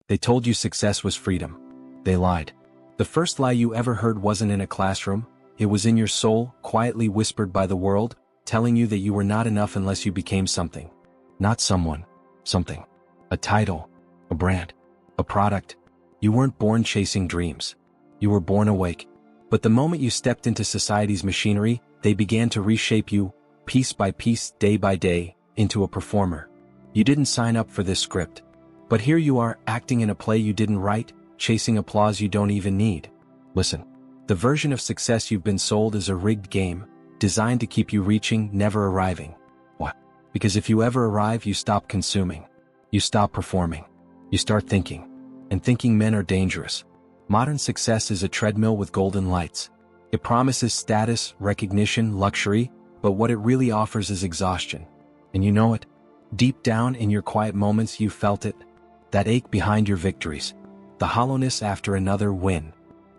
They told you success was freedom. They lied. The first lie you ever heard wasn't in a classroom, it was in your soul, quietly whispered by the world, telling you that you were not enough unless you became something. Not someone. Something. A title. A brand. A product. You weren't born chasing dreams. You were born awake. But the moment you stepped into society's machinery, they began to reshape you, piece by piece, day by day, into a performer. You didn't sign up for this script. But here you are, acting in a play you didn't write, chasing applause you don't even need. Listen. The version of success you've been sold is a rigged game, designed to keep you reaching, never arriving. What? Because if you ever arrive, you stop consuming. You stop performing. You start thinking. And thinking men are dangerous. Modern success is a treadmill with golden lights. It promises status, recognition, luxury, but what it really offers is exhaustion. And you know it. Deep down in your quiet moments you felt it. That ache behind your victories. The hollowness after another win.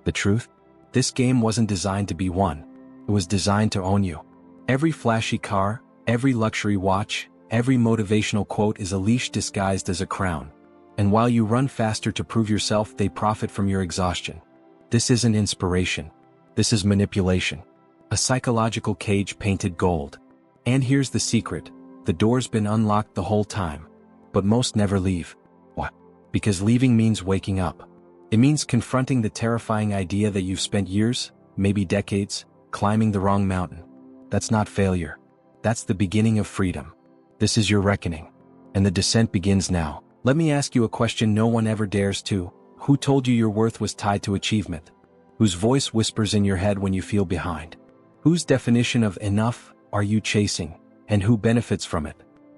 The truth? This game wasn't designed to be won. It was designed to own you. Every flashy car, every luxury watch, every motivational quote is a leash disguised as a crown. And while you run faster to prove yourself, they profit from your exhaustion. This isn't inspiration. This is manipulation. A psychological cage painted gold. And here's the secret. The door's been unlocked the whole time. But most never leave. What? Because leaving means waking up. It means confronting the terrifying idea that you've spent years, maybe decades, climbing the wrong mountain. That's not failure. That's the beginning of freedom. This is your reckoning. And the descent begins now. Let me ask you a question no one ever dares to. Who told you your worth was tied to achievement? Whose voice whispers in your head when you feel behind? Whose definition of enough are you chasing, and who benefits from it?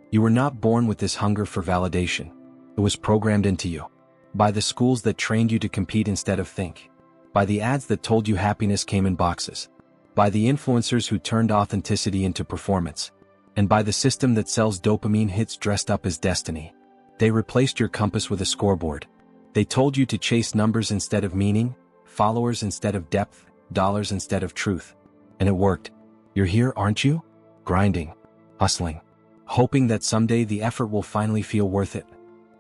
You were not born with this hunger for validation. It was programmed into you. By the schools that trained you to compete instead of think. By the ads that told you happiness came in boxes. By the influencers who turned authenticity into performance. And by the system that sells dopamine hits dressed up as destiny. They replaced your compass with a scoreboard. They told you to chase numbers instead of meaning, followers instead of depth, dollars instead of truth. And it worked. You're here, aren't you? Grinding. Hustling. Hoping that someday the effort will finally feel worth it.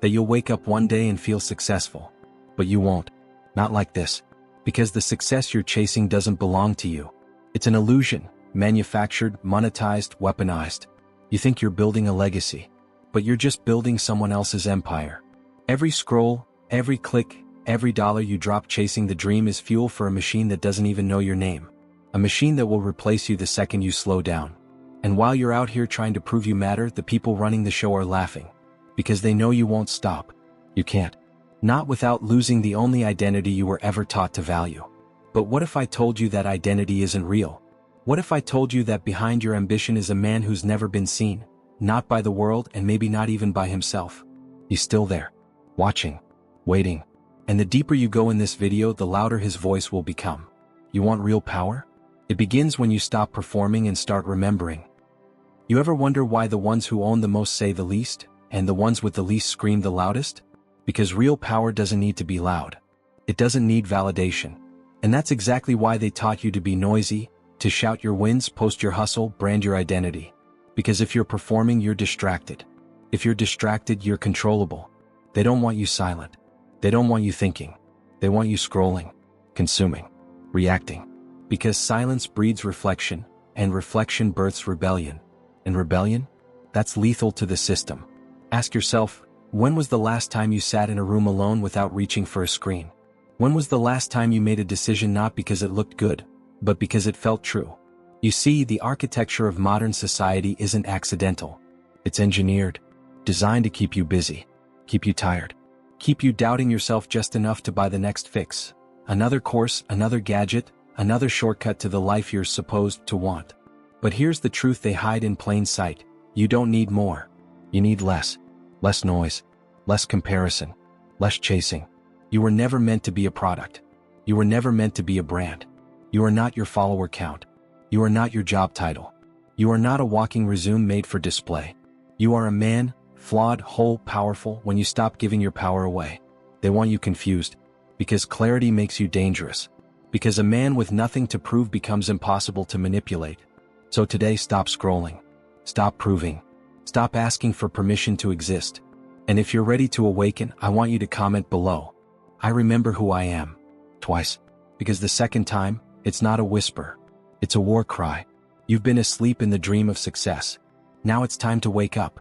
That you'll wake up one day and feel successful. But you won't. Not like this. Because the success you're chasing doesn't belong to you. It's an illusion, manufactured, monetized, weaponized. You think you're building a legacy. But you're just building someone else's empire. Every scroll, every click, every dollar you drop chasing the dream is fuel for a machine that doesn't even know your name. A machine that will replace you the second you slow down. And while you're out here trying to prove you matter, the people running the show are laughing. Because they know you won't stop. You can't. Not without losing the only identity you were ever taught to value. But what if I told you that identity isn't real? What if I told you that behind your ambition is a man who's never been seen? Not by the world and maybe not even by himself. He's still there. Watching. Waiting. And the deeper you go in this video, the louder his voice will become. You want real power? It begins when you stop performing and start remembering. You ever wonder why the ones who own the most say the least, and the ones with the least scream the loudest? Because real power doesn't need to be loud. It doesn't need validation. And that's exactly why they taught you to be noisy, to shout your wins, post your hustle, brand your identity. Because if you're performing, you're distracted. If you're distracted, you're controllable. They don't want you silent. They don't want you thinking. They want you scrolling, consuming, reacting. Because silence breeds reflection, and reflection births rebellion. And rebellion? That's lethal to the system. Ask yourself, when was the last time you sat in a room alone without reaching for a screen? When was the last time you made a decision not because it looked good, but because it felt true? You see, the architecture of modern society isn't accidental. It's engineered, designed to keep you busy, keep you tired, keep you doubting yourself just enough to buy the next fix, another course, another gadget, another shortcut to the life you're supposed to want. But here's the truth they hide in plain sight. You don't need more. You need less. Less noise, less comparison, less chasing. You were never meant to be a product. You were never meant to be a brand. You are not your follower count. You are not your job title. You are not a walking resume made for display. You are a man, flawed, whole, powerful. When you stop giving your power away, they want you confused. Because clarity makes you dangerous. Because a man with nothing to prove becomes impossible to manipulate. So today, stop scrolling. Stop proving. Stop asking for permission to exist. And if you're ready to awaken, I want you to comment below. I remember who I am. Twice. Because the second time, it's not a whisper. It's a war cry. You've been asleep in the dream of success. Now it's time to wake up.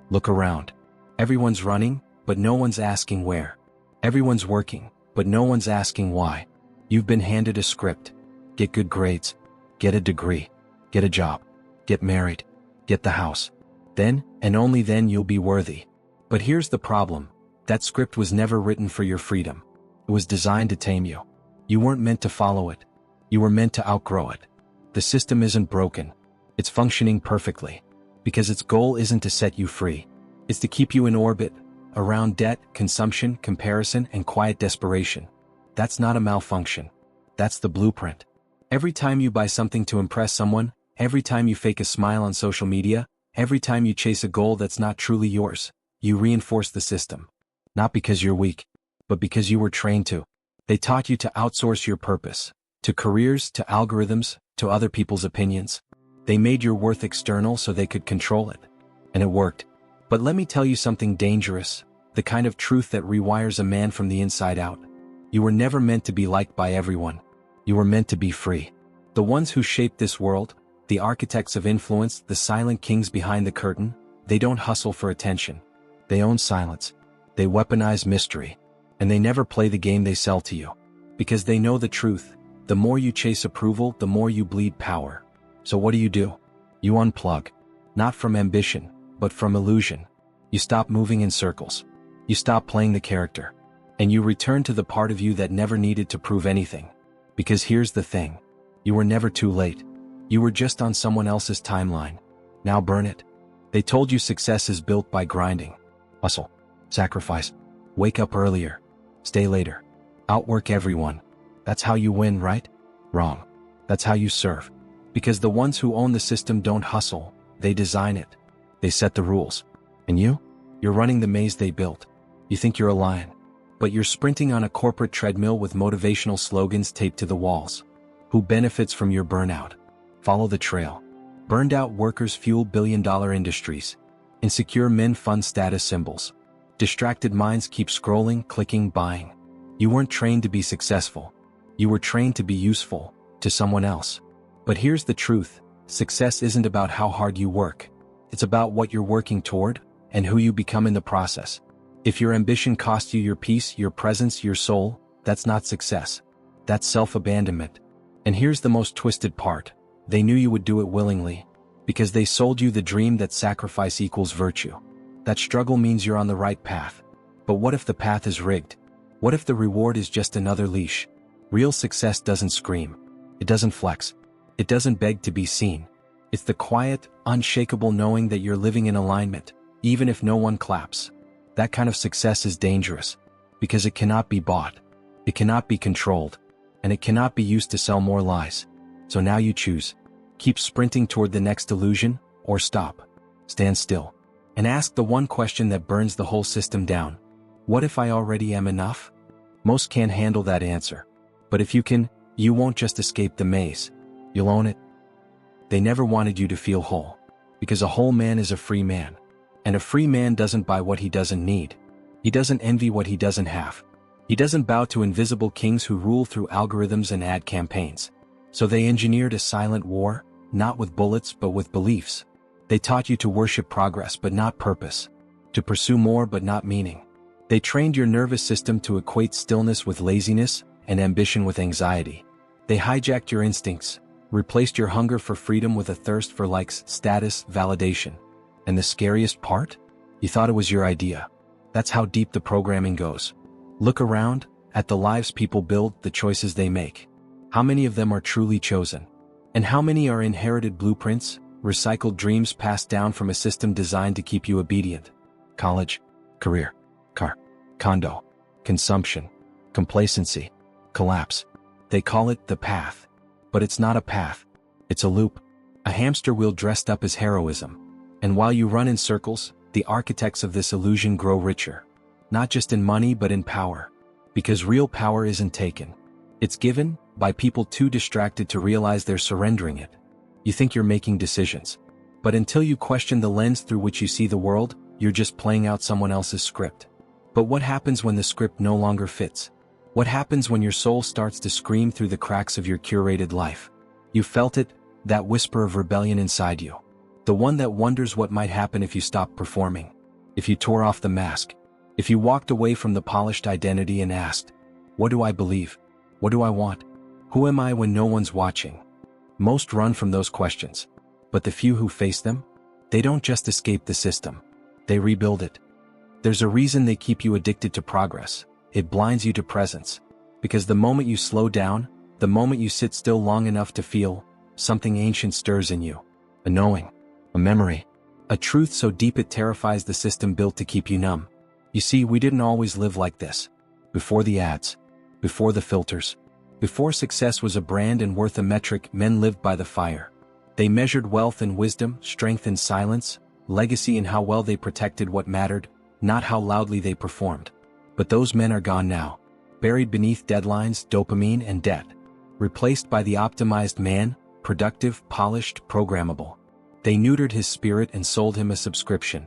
Look around. Everyone's running, but no one's asking where. Everyone's working, but no one's asking why. You've been handed a script. Get good grades. Get a degree. Get a job. Get married. Get the house. Then, and only then, you'll be worthy. But here's the problem. That script was never written for your freedom. It was designed to tame you. You weren't meant to follow it. You were meant to outgrow it. The system isn't broken. It's functioning perfectly. Because its goal isn't to set you free. It's to keep you in orbit, around debt, consumption, comparison, and quiet desperation. That's not a malfunction. That's the blueprint. Every time you buy something to impress someone, every time you fake a smile on social media, every time you chase a goal that's not truly yours, you reinforce the system. Not because you're weak, but because you were trained to. They taught you to outsource your purpose, to careers, to algorithms, to other people's opinions. They made your worth external so they could control it. And it worked. But let me tell you something dangerous, the kind of truth that rewires a man from the inside out. You were never meant to be liked by everyone. You were meant to be free. The ones who shaped this world, the architects of influence, the silent kings behind the curtain, they don't hustle for attention. They own silence. They weaponize mystery. And they never play the game they sell to you. Because they know the truth. The more you chase approval, the more you bleed power. So what do? You unplug. Not from ambition, but from illusion. You stop moving in circles. You stop playing the character. And you return to the part of you that never needed to prove anything. Because here's the thing. You were never too late. You were just on someone else's timeline. Now burn it. They told you success is built by grinding. Hustle. Sacrifice. Wake up earlier. Stay later. Outwork everyone. That's how you win, right? Wrong. That's how you serve. Because the ones who own the system don't hustle. They design it. They set the rules. And you're running the maze they built. You think you're a lion. But you're sprinting on a corporate treadmill with motivational slogans taped to the walls. Who benefits from your burnout? Follow the trail. Burned out workers fuel billion-dollar industries. Insecure men fund status symbols. Distracted minds keep scrolling, clicking, buying. You weren't trained to be successful. You were trained to be useful, to someone else. But here's the truth. Success isn't about how hard you work. It's about what you're working toward, and who you become in the process. If your ambition costs you your peace, your presence, your soul, that's not success. That's self-abandonment. And here's the most twisted part. They knew you would do it willingly. Because they sold you the dream that sacrifice equals virtue. That struggle means you're on the right path. But what if the path is rigged? What if the reward is just another leash? Real success doesn't scream. It doesn't flex. It doesn't beg to be seen. It's the quiet, unshakable knowing that you're living in alignment, even if no one claps. That kind of success is dangerous. Because it cannot be bought. It cannot be controlled. And it cannot be used to sell more lies. So now you choose. Keep sprinting toward the next illusion, or stop. Stand still. And ask the one question that burns the whole system down. What if I already am enough? Most can't handle that answer. But if you can, you won't just escape the maze. You'll own it. They never wanted you to feel whole. Because a whole man is a free man. And a free man doesn't buy what he doesn't need. He doesn't envy what he doesn't have. He doesn't bow to invisible kings who rule through algorithms and ad campaigns. So they engineered a silent war, not with bullets but with beliefs. They taught you to worship progress but not purpose. To pursue more but not meaning. They trained your nervous system to equate stillness with laziness and ambition with anxiety. They hijacked your instincts, replaced your hunger for freedom with a thirst for likes, status, validation. And the scariest part? You thought it was your idea. That's how deep the programming goes. Look around, at the lives people build, the choices they make. How many of them are truly chosen? And how many are inherited blueprints, recycled dreams passed down from a system designed to keep you obedient? College, career, car, condo, consumption, complacency, collapse. They call it the path. But it's not a path. It's a loop. A hamster wheel dressed up as heroism. And while you run in circles, the architects of this illusion grow richer. Not just in money but in power. Because real power isn't taken. It's given, by people too distracted to realize they're surrendering it. You think you're making decisions. But until you question the lens through which you see the world, you're just playing out someone else's script. But what happens when the script no longer fits? What happens when your soul starts to scream through the cracks of your curated life? You felt it, that whisper of rebellion inside you. The one that wonders what might happen if you stopped performing. If you tore off the mask. If you walked away from the polished identity and asked, what do I believe? What do I want? Who am I when no one's watching? Most run from those questions. But the few who face them, they don't just escape the system. They rebuild it. There's a reason they keep you addicted to progress. It blinds you to presence. Because the moment you slow down, the moment you sit still long enough to feel, something ancient stirs in you. A knowing. A memory. A truth so deep it terrifies the system built to keep you numb. You see, we didn't always live like this. Before the ads. Before the filters. Before success was a brand and worth a metric, men lived by the fire. They measured wealth in wisdom, strength in silence, legacy in how well they protected what mattered, not how loudly they performed. But those men are gone now. Buried beneath deadlines, dopamine, and debt. Replaced by the optimized man, productive, polished, programmable. They neutered his spirit and sold him a subscription.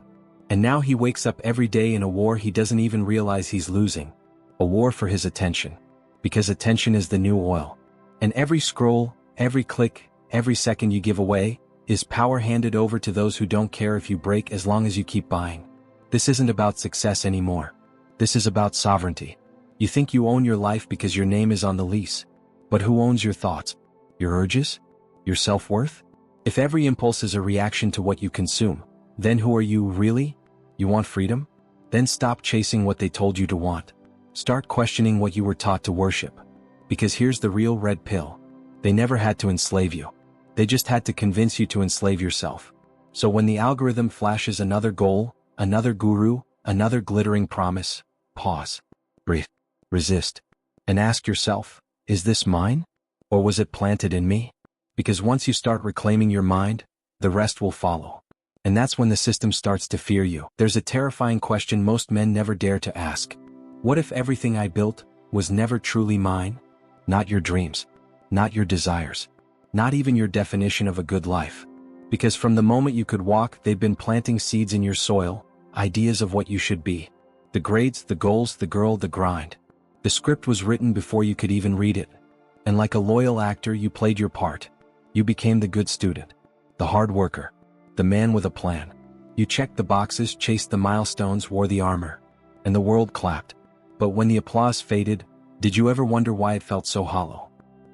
And now he wakes up every day in a war he doesn't even realize he's losing. A war for his attention. Because attention is the new oil. And every scroll, every click, every second you give away, is power handed over to those who don't care if you break as long as you keep buying. This isn't about success anymore. This is about sovereignty. You think you own your life because your name is on the lease. But who owns your thoughts? Your urges? Your self-worth? If every impulse is a reaction to what you consume, then who are you really? You want freedom? Then stop chasing what they told you to want. Start questioning what you were taught to worship. Because here's the real red pill. They never had to enslave you. They just had to convince you to enslave yourself. So when the algorithm flashes another goal, another guru, another glittering promise, pause, breathe, resist, and ask yourself, is this mine? Or was it planted in me? Because once you start reclaiming your mind, the rest will follow. And that's when the system starts to fear you. There's a terrifying question most men never dare to ask. What if everything I built was never truly mine? Not your dreams. Not your desires. Not even your definition of a good life. Because from the moment you could walk, they've been planting seeds in your soil, ideas of what you should be. The grades, the goals, the girl, the grind. The script was written before you could even read it. And like a loyal actor, you played your part. You became the good student. The hard worker. The man with a plan. You checked the boxes, chased the milestones, wore the armor. And the world clapped. But when the applause faded, did you ever wonder why it felt so hollow?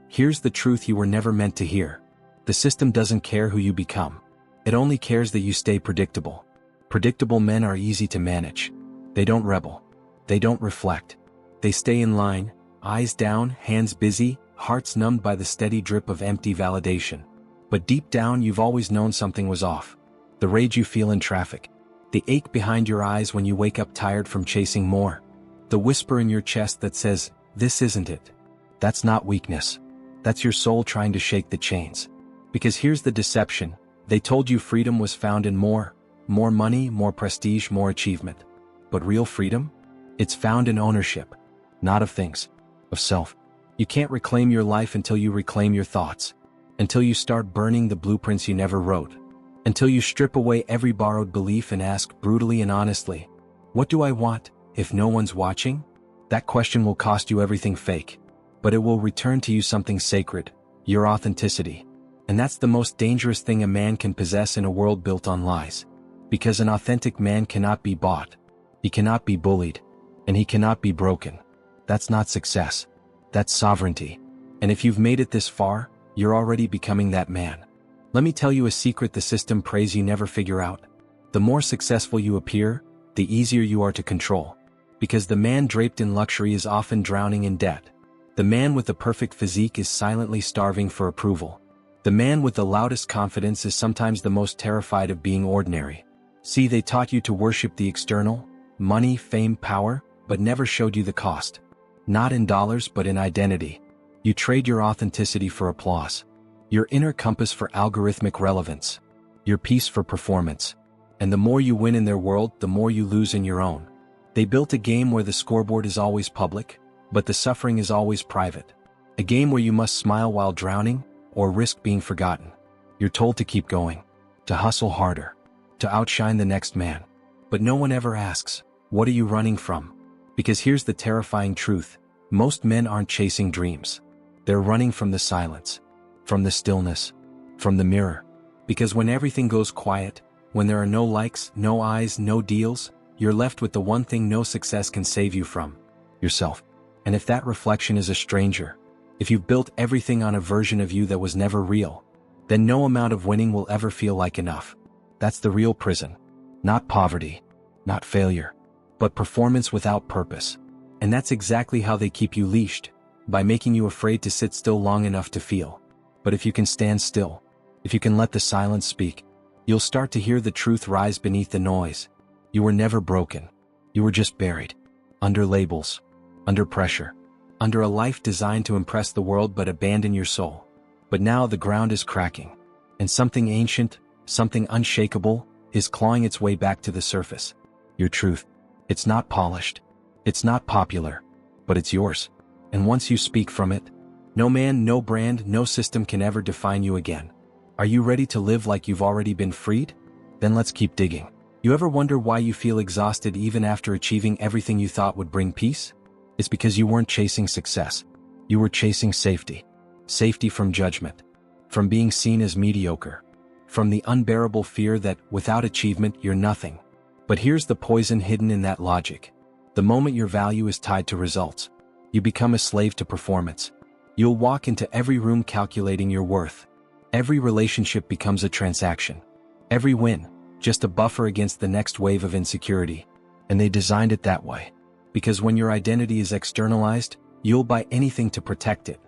Here's the truth you were never meant to hear. The system doesn't care who you become. It only cares that you stay predictable. Predictable men are easy to manage. They don't rebel. They don't reflect. They stay in line, eyes down, hands busy, hearts numbed by the steady drip of empty validation. But deep down you've always known something was off. The rage you feel in traffic. The ache behind your eyes when you wake up tired from chasing more. The whisper in your chest that says, this isn't it. That's not weakness. That's your soul trying to shake the chains. Because here's the deception. They told you freedom was found in more money, more prestige, more achievement. But real freedom? It's found in ownership. Not of things. Of self. You can't reclaim your life until you reclaim your thoughts. Until you start burning the blueprints you never wrote. Until you strip away every borrowed belief and ask brutally and honestly, what do I want? If no one's watching? That question will cost you everything fake. But it will return to you something sacred, your authenticity. And that's the most dangerous thing a man can possess in a world built on lies. Because an authentic man cannot be bought. He cannot be bullied. And he cannot be broken. That's not success. That's sovereignty. And if you've made it this far, you're already becoming that man. Let me tell you a secret the system prays you never figure out. The more successful you appear, the easier you are to control. Because the man draped in luxury is often drowning in debt. The man with the perfect physique is silently starving for approval. The man with the loudest confidence is sometimes the most terrified of being ordinary. See, they taught you to worship the external, money, fame, power, but never showed you the cost. Not in dollars, but in identity. You trade your authenticity for applause. Your inner compass for algorithmic relevance. Your peace for performance. And the more you win in their world, the more you lose in your own. They built a game where the scoreboard is always public, but the suffering is always private. A game where you must smile while drowning, or risk being forgotten. You're told to keep going, to hustle harder, to outshine the next man. But no one ever asks, what are you running from? Because here's the terrifying truth. Most men aren't chasing dreams. They're running from the silence, from the stillness, from the mirror. Because when everything goes quiet, when there are no likes, no eyes, no deals, you're left with the one thing no success can save you from: yourself. And if that reflection is a stranger, if you've built everything on a version of you that was never real, then no amount of winning will ever feel like enough. That's the real prison. Not poverty, not failure, but performance without purpose. And that's exactly how they keep you leashed, by making you afraid to sit still long enough to feel. But if you can stand still, if you can let the silence speak, you'll start to hear the truth rise beneath the noise. You were never broken. You were just buried. Under labels, under pressure, under a life designed to impress the world but abandon your soul. But now the ground is cracking, and something ancient, something unshakable, is clawing its way back to the surface. Your truth. It's not polished. It's not popular. But it's yours. And once you speak from it, no man, no brand, no system can ever define you again. Are you ready to live like you've already been freed? Then let's keep digging. You ever wonder why you feel exhausted even after achieving everything you thought would bring peace? It's because you weren't chasing success. You were chasing safety. Safety from judgment. From being seen as mediocre. From the unbearable fear that, without achievement, you're nothing. But here's the poison hidden in that logic. The moment your value is tied to results, you become a slave to performance. You'll walk into every room calculating your worth. Every relationship becomes a transaction. Every win, just a buffer against the next wave of insecurity. And they designed it that way. Because when your identity is externalized, you'll buy anything to protect it.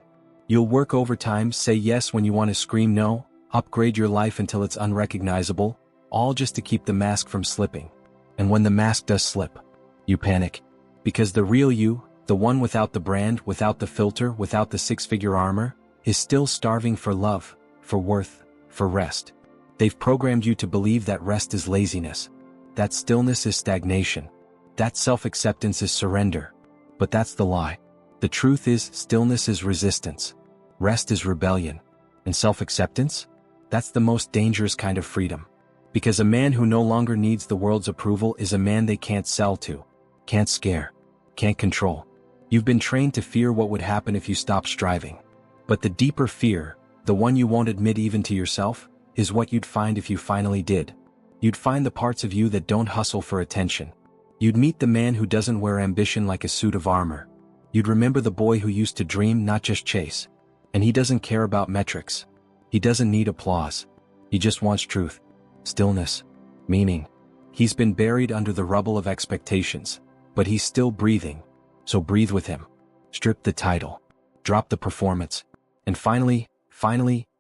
You'll work overtime, say yes when you want to scream no, upgrade your life until it's unrecognizable, all just to keep the mask from slipping. And when the mask does slip, you panic. Because the real you, the one without the brand, without the filter, without the six-figure armor, is still starving for love, for worth, for rest. They've programmed you to believe that rest is laziness, that stillness is stagnation, that self-acceptance is surrender. But that's the lie. The truth is, stillness is resistance, rest is rebellion, and self-acceptance? That's the most dangerous kind of freedom. Because a man who no longer needs the world's approval is a man they can't sell to, can't scare, can't control. You've been trained to fear what would happen if you stopped striving. But the deeper fear, the one you won't admit even to yourself, is what you'd find if you finally did. You'd find the parts of you that don't hustle for attention. You'd meet the man who doesn't wear ambition like a suit of armor. You'd remember the boy who used to dream, not just chase. And he doesn't care about metrics. He doesn't need applause. He just wants truth, stillness, meaning. He's been buried under the rubble of expectations, but he's still breathing. So breathe with him. Strip the title. Drop the performance. And finally,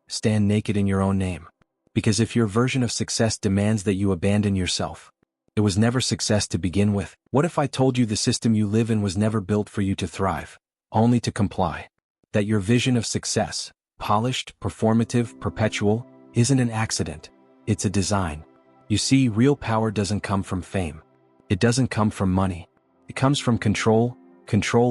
stand naked in your own name. Because if your version of success demands that you abandon yourself, it was never success to begin with. What if I told you the system you live in was never built for you to thrive, only to comply? That your vision of success, polished, performative, perpetual, isn't an accident. It's a design. You see, real power doesn't come from fame. It doesn't come from money. It comes from control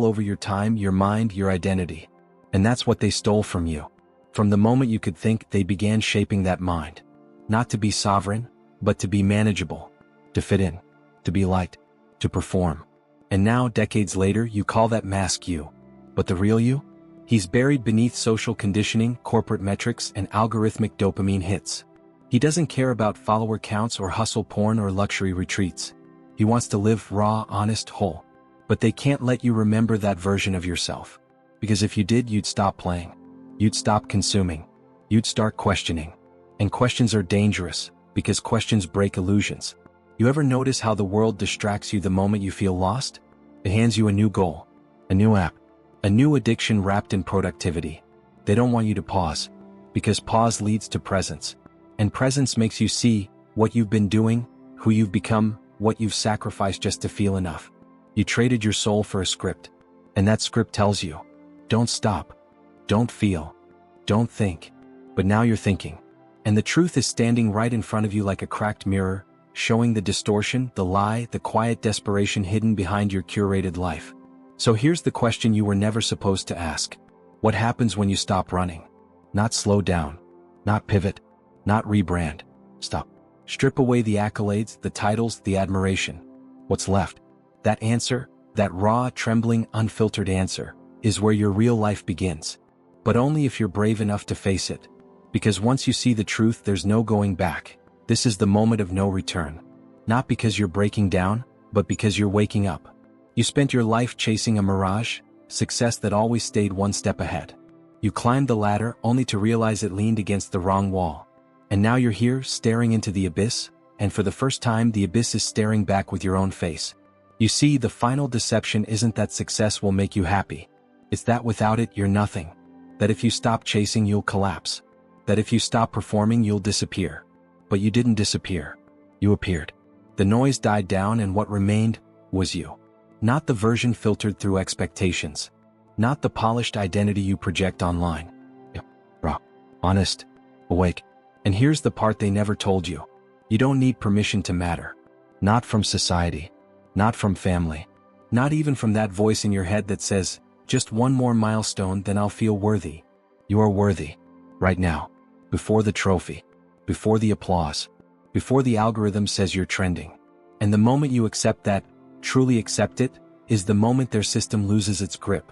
over your time, your mind, your identity. And that's what they stole from you. From the moment you could think, they began shaping that mind. Not to be sovereign, but to be manageable. To fit in. To be liked. To perform. And now, decades later, you call that mask you. But the real you? He's buried beneath social conditioning, corporate metrics, and algorithmic dopamine hits. He doesn't care about follower counts or hustle porn or luxury retreats. He wants to live raw, honest, whole. But they can't let you remember that version of yourself. Because if you did, you'd stop playing. You'd stop consuming. You'd start questioning. And questions are dangerous, because questions break illusions. You ever notice how the world distracts you the moment you feel lost? It hands you a new goal, a new app, a new addiction wrapped in productivity. They don't want you to pause, because pause leads to presence. And presence makes you see what you've been doing, who you've become, what you've sacrificed just to feel enough. You traded your soul for a script, and that script tells you, don't stop, don't feel, don't think. But now you're thinking. And the truth is standing right in front of you like a cracked mirror, showing the distortion, the lie, the quiet desperation hidden behind your curated life. So here's the question you were never supposed to ask. What happens when you stop running? Not slow down, not pivot, not rebrand. Stop. Strip away the accolades, the titles, the admiration. What's left? That answer, that raw, trembling, unfiltered answer, is where your real life begins. But only if you're brave enough to face it. Because once you see the truth, there's no going back. This is the moment of no return. Not because you're breaking down, but because you're waking up. You spent your life chasing a mirage, success that always stayed one step ahead. You climbed the ladder only to realize it leaned against the wrong wall. And now you're here, staring into the abyss, and for the first time the abyss is staring back with your own face. You see, the final deception isn't that success will make you happy. It's that without it, you're nothing. That if you stop chasing, you'll collapse. That if you stop performing, you'll disappear. But you didn't disappear. You appeared. The noise died down and what remained was you. Not the version filtered through expectations. Not the polished identity you project online. Raw, honest, awake. And here's the part they never told you. You don't need permission to matter. Not from society. Not from family. Not even from that voice in your head that says, just one more milestone, then I'll feel worthy. You are worthy. Right now. Before the trophy. Before the applause. Before the algorithm says you're trending. And the moment you accept that, truly accept it, is the moment their system loses its grip.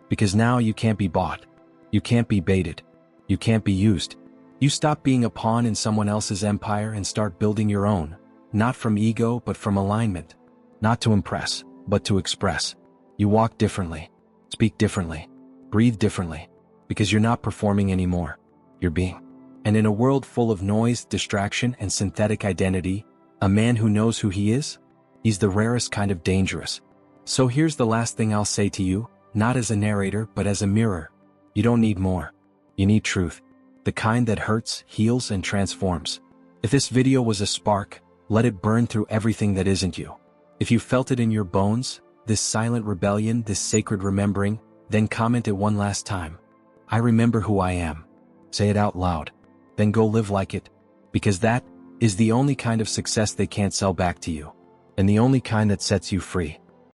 Because now you can't be bought. You can't be baited. You can't be used. You stop being a pawn in someone else's empire and start building your own, not from ego but from alignment. Not to impress, but to express. You walk differently, speak differently, breathe differently, because you're not performing anymore. You're being. And in a world full of noise, distraction, and synthetic identity, a man who knows who he is? He's the rarest kind of dangerous. So here's the last thing I'll say to you, not as a narrator but as a mirror. You don't need more. You need truth. The kind that hurts, heals, and transforms. If this video was a spark, let it burn through everything that isn't you. If you felt it in your bones, this silent rebellion, this sacred remembering, then comment it one last time. I remember who I am. Say it out loud. Then go live like it. Because that is the only kind of success they can't sell back to you. And the only kind that sets you free.